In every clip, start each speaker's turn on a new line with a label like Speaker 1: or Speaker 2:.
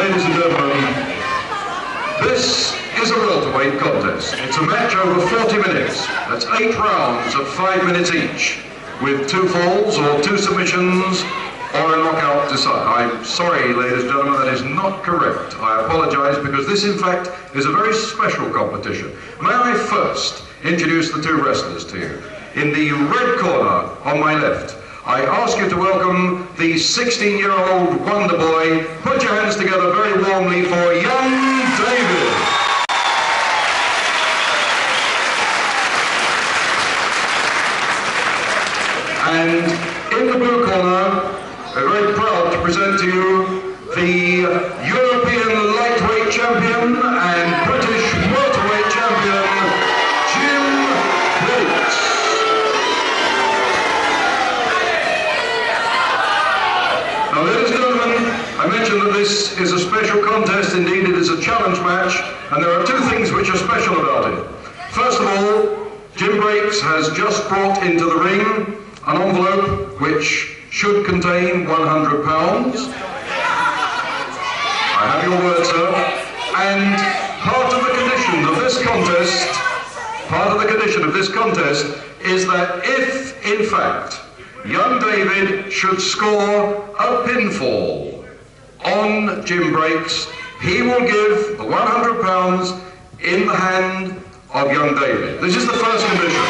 Speaker 1: Ladies and gentlemen, this is a welterweight contest. It's a match over 40 minutes. That's 8 rounds of 5 minutes each, with 2 falls or 2 submissions or a knockout decide. I'm sorry, ladies and gentlemen, that is not correct. I apologize, because this, in fact, is a very special competition. May I first introduce the 2 wrestlers to you. In the red corner on my left, I ask you to welcome the 16-year-old wonder boy. Put your hands together very warmly for young David. And in the blue corner, we're very proud to present to you the European lightweight champion and British welterweight champion, Jim Breaks. Now, ladies and gentlemen, I mentioned that this is a special contest. Indeed, it is a challenge match, and there are 2 things which are special about it. First of all, Jim Breaks has just brought into the ring an envelope which should contain £100. I have your word, sir. And part of the condition of this contest is that if, in fact, young David should score a pinfall on Jim Breaks, he will give the £100 in the hand of young David. This is the first condition.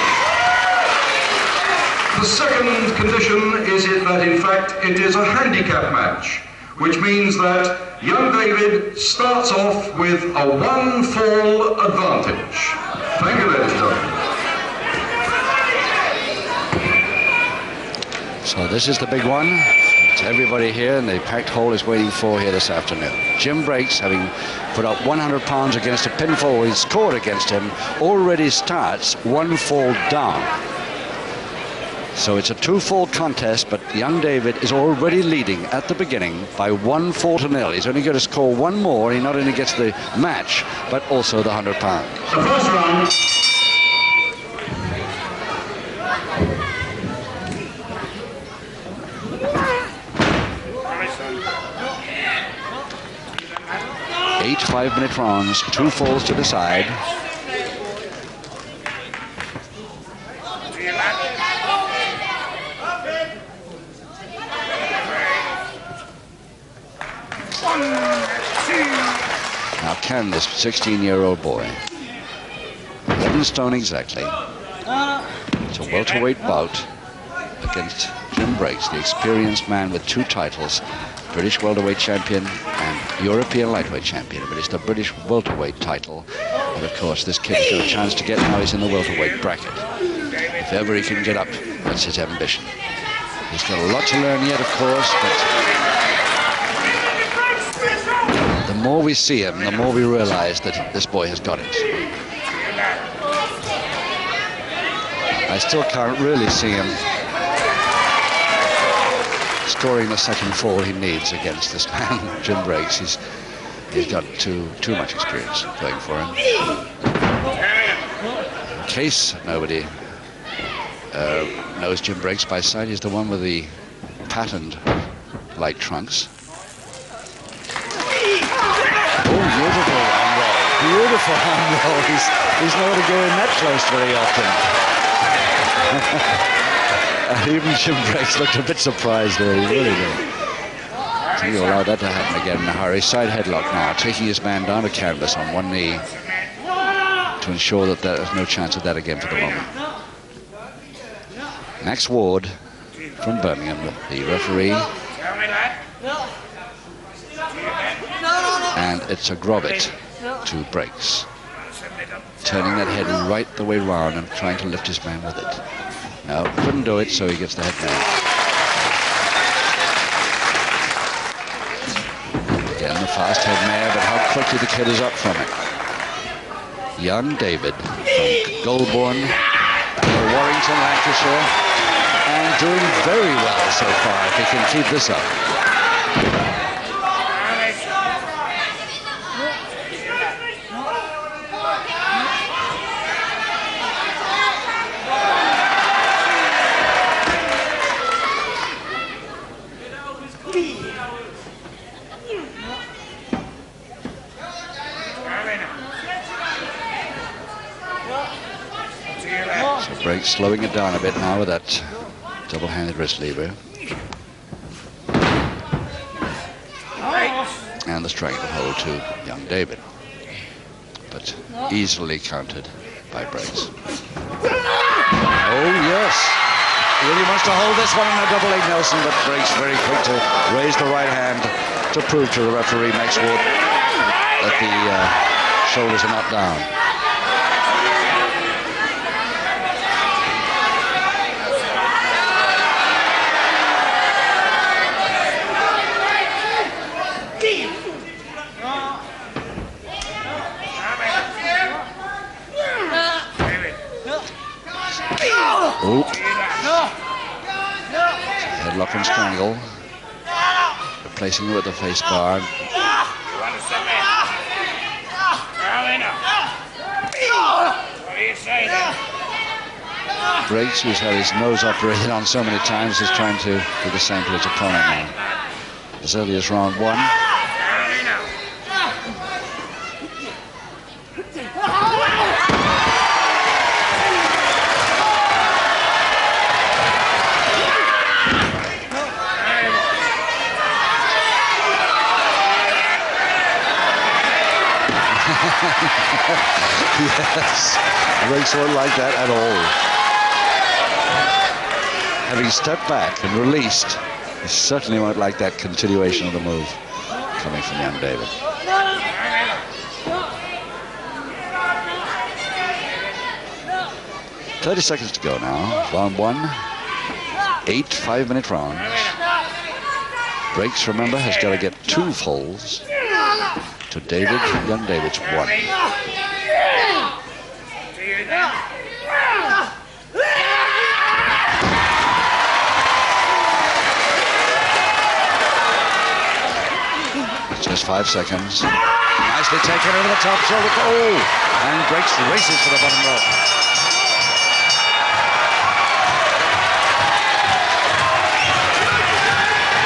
Speaker 1: The second condition is that, in fact, it is a handicap match, which means that young David starts off with a 1-fall advantage. Thank you, ladies and gentlemen.
Speaker 2: So this is the big one. It's everybody here, and the packed hall is waiting for here this afternoon. Jim Breaks, having put up £100 against a pinfall he scored against him, already starts 1 fall down. So it's a 2-fall contest, but young David is already leading at the beginning by 1-0. He's only going to score 1 more. He not only gets the match, but also the £100.
Speaker 1: The first round.
Speaker 2: Eight 5-minute rounds, 2 falls to the side. Now can this 16-year-old boy, 11 stone exactly, it's a welterweight bout against Jim Breaks, the experienced man with 2 titles, British welterweight champion and European lightweight champion, but it's the British welterweight title. And of course, this kid's got a chance to get now. He's in the welterweight bracket. If ever he can get up, that's his ambition. He's got a lot to learn yet, of course, but the more we see him, the more we realize that this boy has got it. I still can't really see him scoring the second fall he needs against this man, Jim Breaks. He's got too much experience going for him. In case nobody knows Jim Breaks by sight, he's the one with the patterned light trunks. Oh, beautiful arm roll. Beautiful arm roll. He's not going to go in that close very often. And even Jim Breaks looked a bit surprised there. He really did. So he allowed that to happen again in a hurry. Side headlock now, taking his man down to canvas on 1 knee to ensure that there's no chance of that again for the moment. Max Ward from Birmingham, the referee. And it's a Grobit to Breaks, turning that head right the way round and trying to lift his man with it. No, couldn't do it, so he gets the head man. Again, the fast head mare, but how quickly the kid is up from it. Young David from Goulburn, Warrington, Lancashire, and doing very well so far if he can keep this up. Breaks slowing it down a bit now with that double-handed wrist lever. And the strangle hold to young David. But easily countered by Breaks. Oh, yes. He really wants to hold this one in a double leg Nelson, but Breaks very quick to raise the right hand to prove to the referee, Max Wood, that the shoulders are not down. Oh. Headlock and strangle. Replacing it with the face guard. Breaks, who's had his nose operated on so many times, is trying to do the same to his opponent now. As early as round 1. Yes, Breaks won't like that at all. Having stepped back and released, he certainly won't like that continuation of the move coming from young David. "30 seconds to go now. Round 1. 8 5-minute rounds. Breaks, remember, has got to get 2 falls to David, young David's 1. Just 5 seconds. Nicely taken over the top shoulder. Oh! And Breaks races for the bottom rope.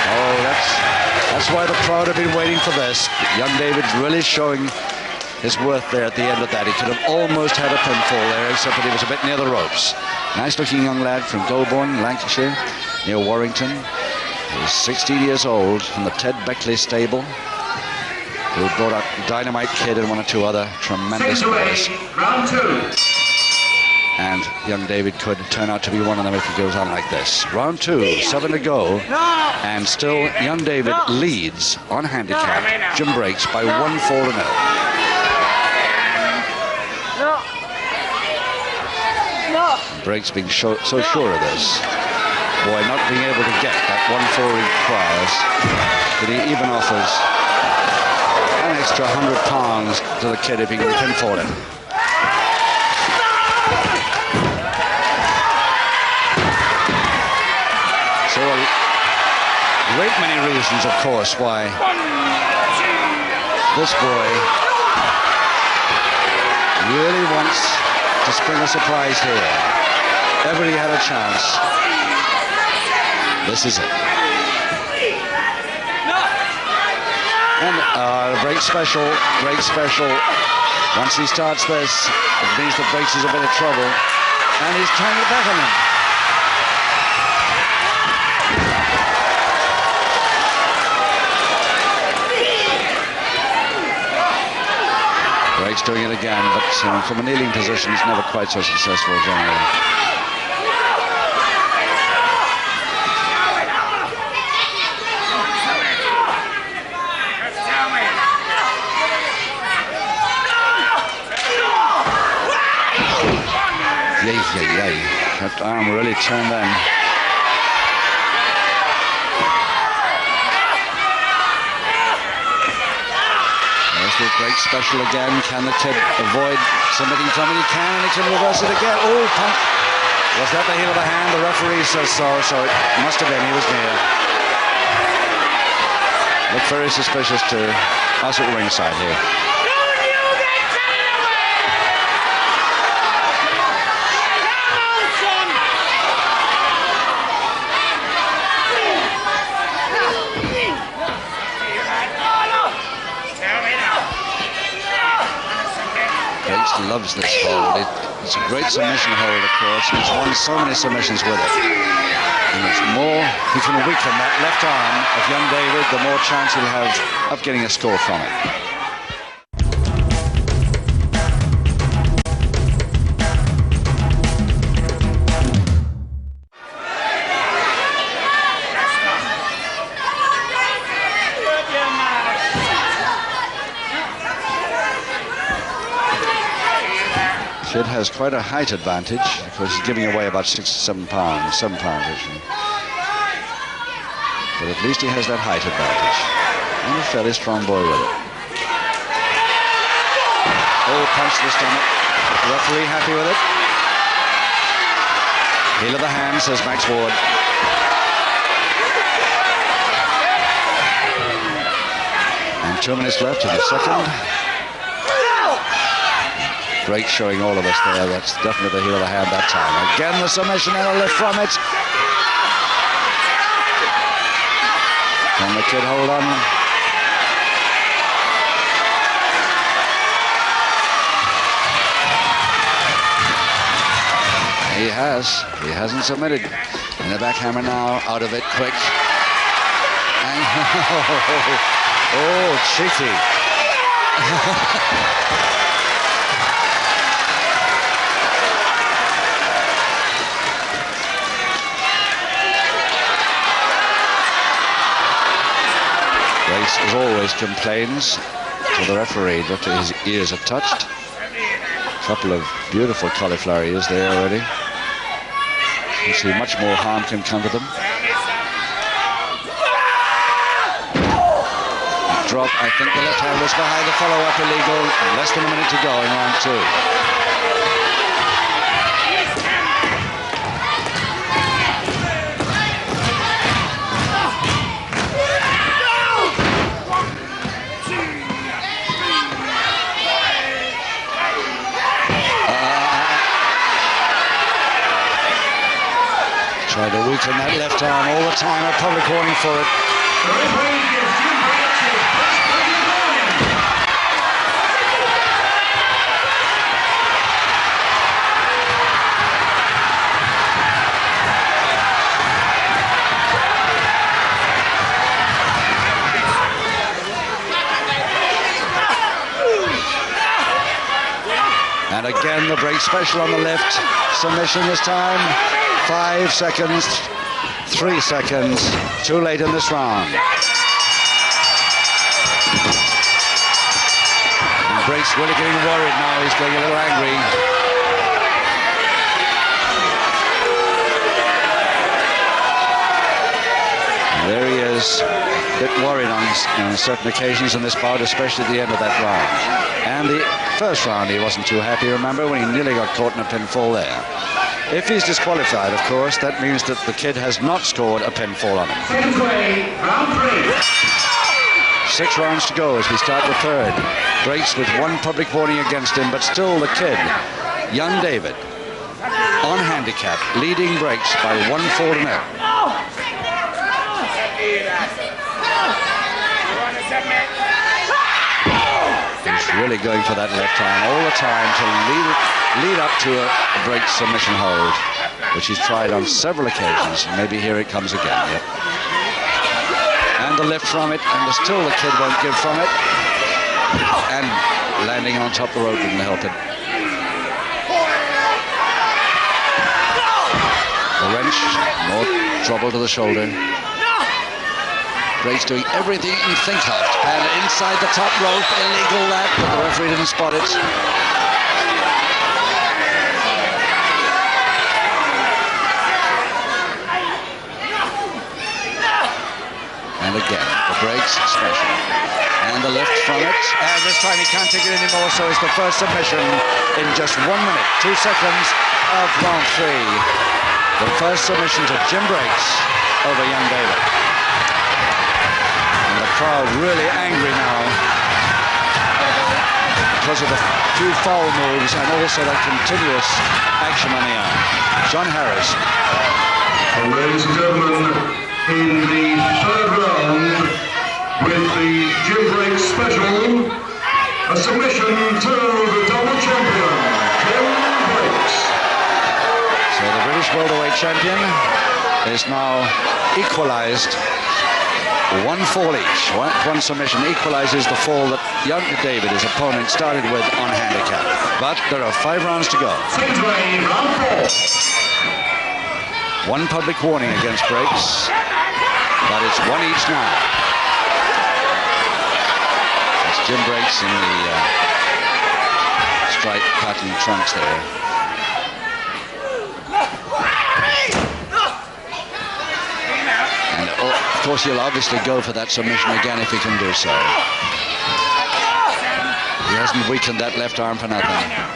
Speaker 2: Oh, that's why the crowd have been waiting for this. Young David's really showing his worth there at the end of that. He could have almost had a pinfall there, except that he was a bit near the ropes. Nice-looking young lad from Goulburn, Lancashire, near Warrington. He's 16 years old, from the Ted Beckley stable, who brought up Dynamite Kid and 1 or 2 other tremendous boys.
Speaker 1: Round 2.
Speaker 2: And young David could turn out to be one of them if he goes on like this. Round 2, 7 to go. And still, young David leads on handicap. Jim Breaks by 1 fall to 0. Breaks being so sure of this. Boy, not being able to get that 1 fall he requires, but he even offers an extra £100 to the kid if he can pinfall him. So a great many reasons, of course, why this boy really wants to spring a surprise here. Ever he had a chance, this is it. And break special. Once he starts this, it means that Breaks is a bit of trouble, and he's trying to back on him. Breaks doing it again, but from a kneeling position, he's never quite so successful generally. Yay. That arm really turned in. There's the Break special again. Can the kid avoid submitting from it? He can, and he can reverse it again. Oh, pump. Was that the heel of the hand? The referee says so it must have been. He was near. Look very suspicious to us at ringside here. Breaks loves this hold. It's a great submission hold, of course. He's won so many submissions with it. And the more he can weaken that left arm of young David, the more chance he'll have of getting a score from it. Kid has quite a height advantage because he's giving away about 6 to 7 pounds, 7 pounds actually. But at least he has that height advantage. And a fairly strong boy with it. Oh, punch to the stomach. The referee happy with it. Heel of the hand, says Max Ward. And 2 minutes left in the second. Breaks showing all of us there. That's definitely the heel of the hand that time. Again, the submission and a lift from it. Can the kid hold on? He has. He hasn't submitted. And the backhammer now, out of it, quick. And oh, cheeky. Brace, as always, complains to the referee that his ears are touched. A couple of beautiful cauliflower ears there already. You see much more harm can come to them. Drop, I think the left hand was behind the follow-up illegal. Less than a minute to go in round 2. Try to weaken that left arm all the time. A public warning for it. And again, the break special on the left. Submission this time. 5 seconds, 3 seconds, too late in this round. And Breaks really getting worried now, he's getting a little angry. And there he is, a bit worried on certain occasions in this bout, especially at the end of that round. And the first round he wasn't too happy, remember, when he nearly got caught in a pinfall there. If he's disqualified, of course, that means that the kid has not scored a pinfall on him. 6 rounds to go as we start the third. Breaks with 1 public warning against him, but still the kid, young David, on handicap, leading Breaks by 1-4-0. He's really going for that left arm all the time to lead up to a break submission hold, which he's tried on several occasions. Maybe here it comes again. Yep. And the lift from it, and still the kid won't give from it. And landing on top of the rope didn't help it. The wrench, more trouble to the shoulder. Breaks doing everything you can think of. And inside the top rope, illegal that, but the referee didn't spot it. And again, the Breaks special. And the lift from it. And this time he can't take it anymore, so it's the first submission in just 1 minute, 2 seconds of round 3. The first submission to Jim Breaks over young David. And the crowd really angry now because of the few foul moves and also that continuous action on the arm. John Harris.
Speaker 1: And ladies and gentlemen, in the third round, with the Jim Breaks special, a submission to the double champion.
Speaker 2: champion is now equalized. One fall each. One submission equalizes the fall that young David, his opponent, started with on handicap. But there are 5 rounds to go. One public warning against breaks, but it's 1 each now. That's Jim Breaks in the striped pattern trunks there. And of course he'll obviously go for that submission again if he can do so. He hasn't weakened that left arm for nothing.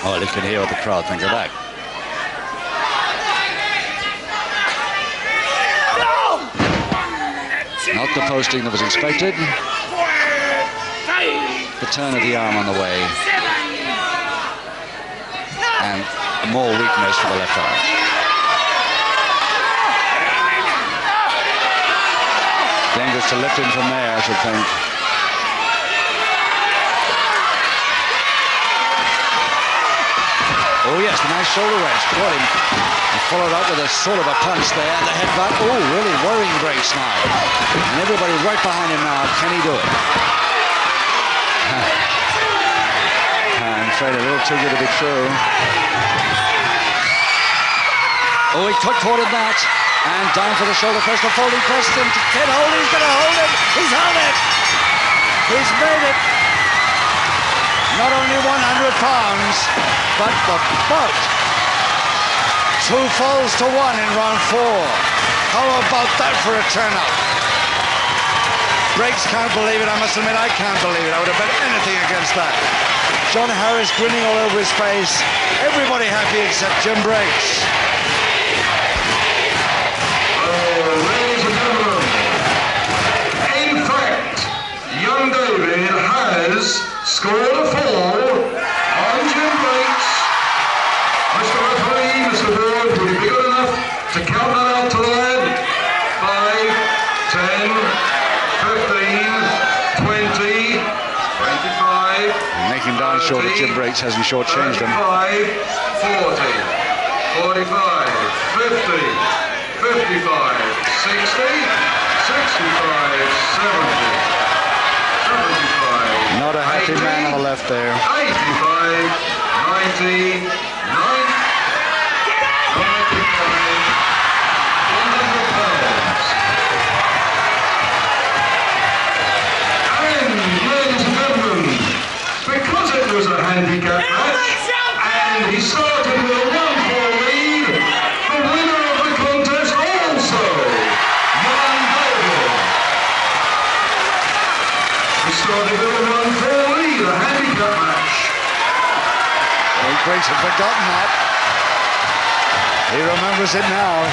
Speaker 2: Well, you can hear what the crowd think of that. Not the posting that was expected. The turn of the arm on the way. And more weakness for the left arm. Dangerous to lift him from there, I should think. Oh yes, a nice shoulder wrench. Caught him. He followed up with a sort of a punch there. And the headbutt. Oh, really worrying Breaks now. And everybody right behind him now. Can he do it? I'm afraid a little too good to be true. Oh, he caught in that. And down for the shoulder press. The folding press. And can't hold it. He's going to hold it. He's held it. He's made it. Not only 100 pounds, but the bout. 2 falls to 1 in round 4. How about that for a turnout? Breaks can't believe it. I must admit, I can't believe it. I would have bet anything against that. John Harris grinning all over his face. Everybody happy except Jim Breaks.
Speaker 1: Ladies and gentlemen, in fact, young David has scored a fall on Jim Breaks. Mr. Referee, Mr. Ward, would you be good enough to count that out to the lad? 5, 10, 15, 20, 25.
Speaker 2: Making darn sure that Jim Breaks hasn't shortchanged him.
Speaker 1: 35, 40, 45, 50, 55, 60, 65, 70.
Speaker 2: Not a happy
Speaker 1: 80,
Speaker 2: man on the left there.
Speaker 1: 85, 90, 95, 100 pounds. And, ladies and gentlemen, because it was a handicap match, and he started with a 1-4 lead, the winner of the contest also, young David. He started with a 1-4 lead, a handicap match.
Speaker 2: Well, Breaks had forgotten that. He remembers it now.